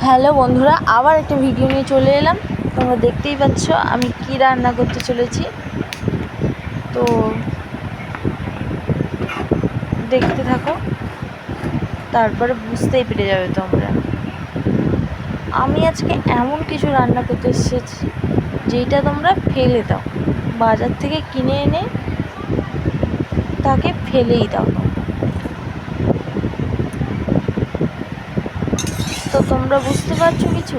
Hello বন্ধুরা, আবার একটা ভিডিও নিয়ে চলে এলাম। তোমরা দেখতেই পাচ্ছ আমি কি রান্না করতে চলেছি। তো দেখতে থাকো, তারপরে বুঝতেই পেরে যাবে তোমরা। আমি আজকে এমন কিছু রান্না করতে এসেছি যেটা তোমরা ফেলে দাও, বাজার থেকে কিনে এনে তাকে ফেলেই দাও। তো তোমরা বুঝতে পারছো কিছু,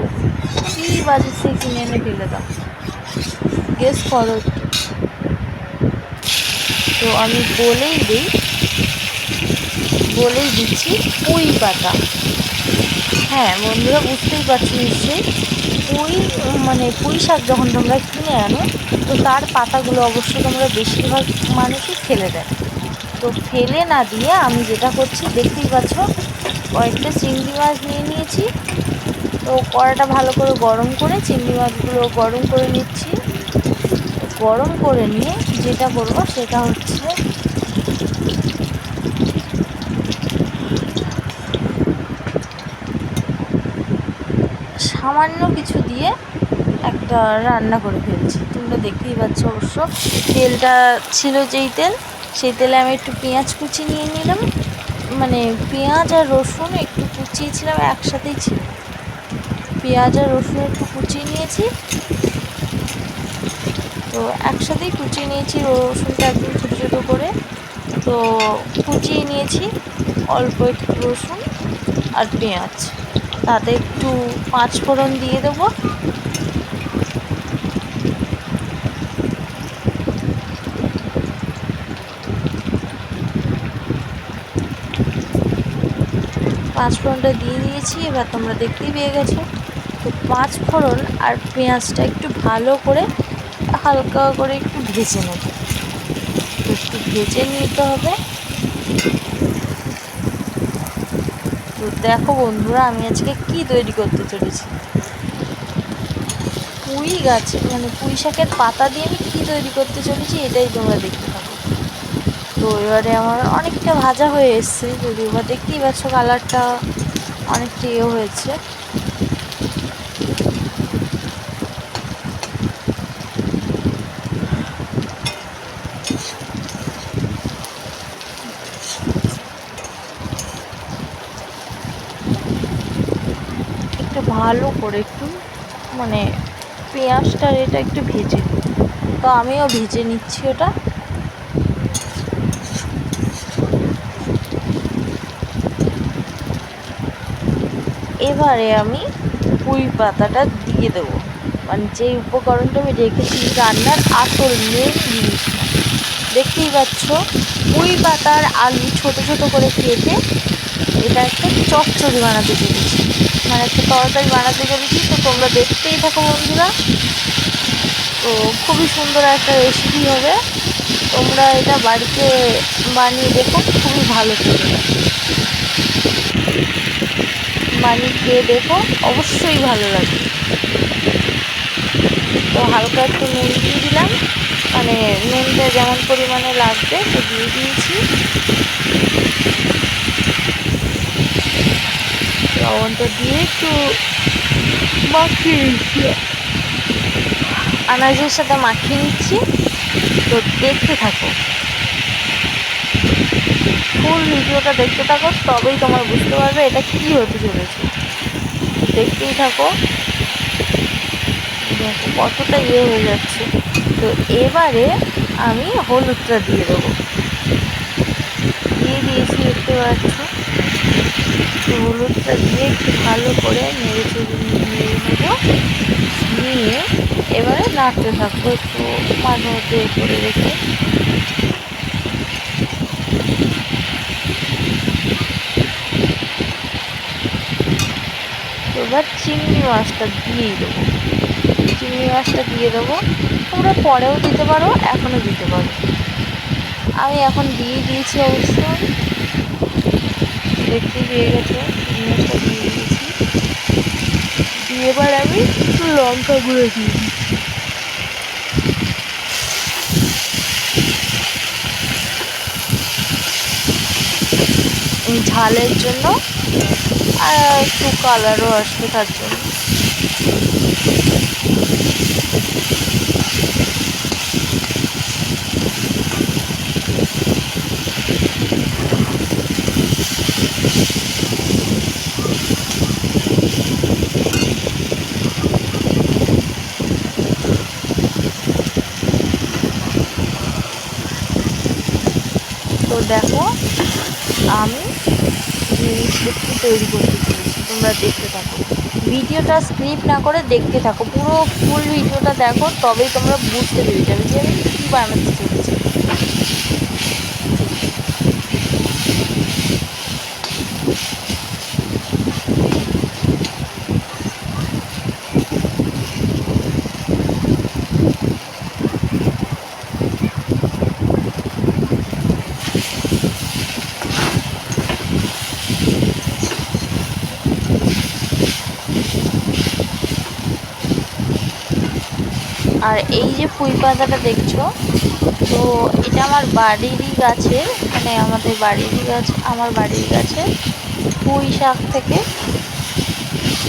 কি বাজার থেকে কিনে এনে ফেলে দাও? গেস করো একটু। তো আমি বলেই দিচ্ছি, পুঁই পাতা। হ্যাঁ বন্ধুরা, বুঝতেই পারছো নিশ্চয়ই। পুঁই শাক যখন তোমরা কিনে আনো, তো তার পাতাগুলো অবশ্য তোমরা বেশিরভাগ মানুষই ফেলে দেয়। তো ফেলে না দিয়ে আমি যেটা করছি দেখতেই পাচ্ছ, কয়েকটা চিংড়ি মাছ নিয়ে নিয়েছি। তো কড়াটা ভালো করে গরম করে চিংড়ি মাছগুলো গরম করে নিচ্ছি। গরম করে নিয়ে যেটা করবো সেটা হচ্ছে, সামান্য কিছু দিয়ে একটা রান্না করে ফেলছি। তোমরা দেখতেই পাচ্ছ অবশ্য। তেলটা ছিল সেই তেলে আমি একটু পেঁয়াজ কুচি নিয়ে নিলাম। পেঁয়াজ আর রসুন একটু কুচিয়েছিলাম, একসাথেই ছিল। পেঁয়াজ আর রসুন একটু কুচিয়ে নিয়েছি। তো একসাথেই কুচিয়ে নিয়েছি রসুনটা একদম ছোটো ছোটো করে। তো কুচিয়ে নিয়েছি অল্প একটু রসুন আর পেঁয়াজ। তাতে একটু 5 ফোড়ন দিয়ে দেবো। পাঁচফোড়নটা দিয়ে দিয়েছি, এবার তোমরা দেখতেই পেয়ে গেছো। তো 5 ফোড়ন আর পেঁয়াজটা একটু ভালো করে হালকা করে একটু ভেজে নেব। একটু ভেজে নিতে হবে। তো দেখো বন্ধুরা, আমি আজকে কি তৈরি করতে চলেছি। পুঁই শাকের পাতা দিয়ে আমি কী তৈরি করতে চলেছি এটাই তোমরা দেখতে পাবো। তো এবারে আমার অনেকটা ভাজা হয়ে এসছে, যদি এবার দেখতেই পাচ্ছ কালারটা অনেকটা হয়েছে। একটু ভালো করে একটু পেঁয়াজটার এটা একটু ভেজে নিই। তো আমিও ভেজে নিচ্ছি ওটা। এবারে আমি পুঁই পাতাটা দিয়ে দেবো, যেই উপকরণটা আমি রেখেছি রান্নার আসল মেন জিনিসটা। দেখতেই পাচ্ছ, পুঁই পাতার আলু ছোট ছোট করে কেটে এটা একটা চচ্চড়ি বানাতে চলেছি, একটা তরকারি বানাতে চলেছি। তো তোমরা দেখতেই থাকো বন্ধুরা। তো খুবই সুন্দর একটা রেসিপি হবে, তোমরা এটা বাড়িতে বানিয়ে দেখো, খুবই ভালো চলবে। বানিয়ে খেয়ে দেখো, অবশ্যই ভালো লাগবে। তো হালকা একটু নুন দিয়ে দিলাম, নুনটা যেমন পরিমাণে লাগবে তো দিয়ে দিয়েছি। লবণটা দিয়ে একটু মাখিয়ে নিচ্ছি, আনাজের সাথে মাখিয়ে নিচ্ছি। তো দেখতে থাকো, ফুল ভিডিওটা দেখতে থাকো, তবেই তোমার বুঝতে পারবে এটা কী হতে চলেছে। দেখতেই থাকো, দেখো কতটা হয়ে যাচ্ছে। তো এবারে আমি হলুদটা দিয়ে দেবো, দিয়ে দিয়েছি দেখতে পাচ্ছ। তো হলুদটা দিয়ে একটু ভালো করে নেড়ে নেবো, নিয়ে এবারে নাড়তে থাকবো একটু মাঝে মধ্যে করে রেখে। এবার চিংড়ি মাছটা দিয়ে দেবো। তোমরা পরেও দিতে পারো, এখনও দিতে পারো। আমি এখন দিয়ে দিয়েছি অবশ্য, দেখতে পেয়ে গেছো চিংড়ি মাছটা দিয়ে দিয়েছি। দিয়ে এবার আমি একটু লঙ্কা গুঁড়ো দিয়ে দিচ্ছি। ঝালের জন্য আর একটু কালারও আসবে তার জন্য। তো দেখো আমি জিনিসপত্র তৈরি করতে চলেছি, তোমরা দেখতে থাকো। ভিডিওটা স্ক্রিপ্ট না করে দেখতে থাকো, পুরো ফুল ভিডিওটা দেখো, তবেই তোমরা বুঝতে পেরে যাবে যে আমি কী বানাতে চলেছি। আর এই যে পুঁই পাতাটা দেখছো, তো এটা আমার বাড়িরই গাছের, মানে আমাদের বাড়িরই গাছ, আমার বাড়ির গাছে পুঁই শাক থেকে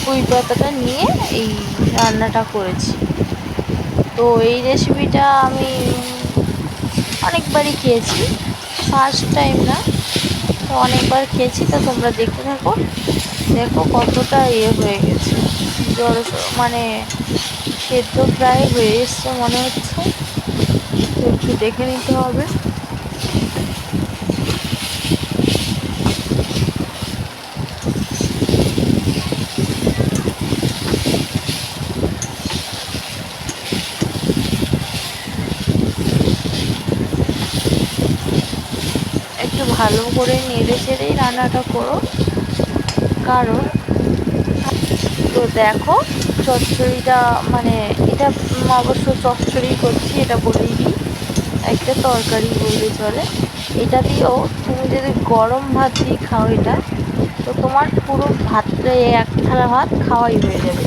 পুঁই পাতাটা নিয়ে এই রান্নাটা করেছি। তো এই রেসিপিটা আমি অনেকবারই খেয়েছি, ফার্স্ট টাইম না, তো অনেকবার খেয়েছি। তো তোমরা দেখতে থাকো, দেখো কতটা হয়ে গেছে, জল মানে সেদ্ধ প্রায় হয়ে এসছে মনে হচ্ছে, তো একটু দেখে নিতে হবে। একটু ভালো করে নেড়ে চেড়েই রান্নাটা করো, কারণ তো দেখো চচ্চড়িটা, মানে এটা অবশ্য চচ্চড়ি করছি, এটা বলেই দিই, একটা তরকারি বললে চলে। এটা দিয়েও তুমি যদি গরম ভাত দিয়ে খাও এটা, তো তোমার পুরো ভাতটা এক থালা ভাত খাওয়াই হয়ে যাবে,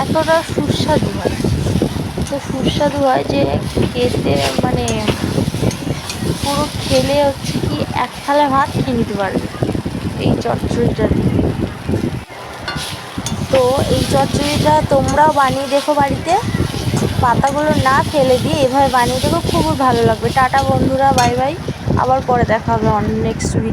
এতটা সুস্বাদু হয়। তো সুস্বাদু হয় যে খেতে মানে পুরো খেলে হচ্ছে কি এক থালা ভাত খেয়ে নিতে পারবে এই চচ্চড়িটা দিয়ে। তো এই চচ্চড়িটা তোমরাও বানিয়ে দেখো বাড়িতে, পাতাগুলো না ফেলে দিয়ে এভাবে বানিয়ে দেখো, খুবই ভালো লাগবে। টাটা বন্ধুরা, বাই বাই, আবার পরে দেখা হবে অন নেক্সট ভিডিও।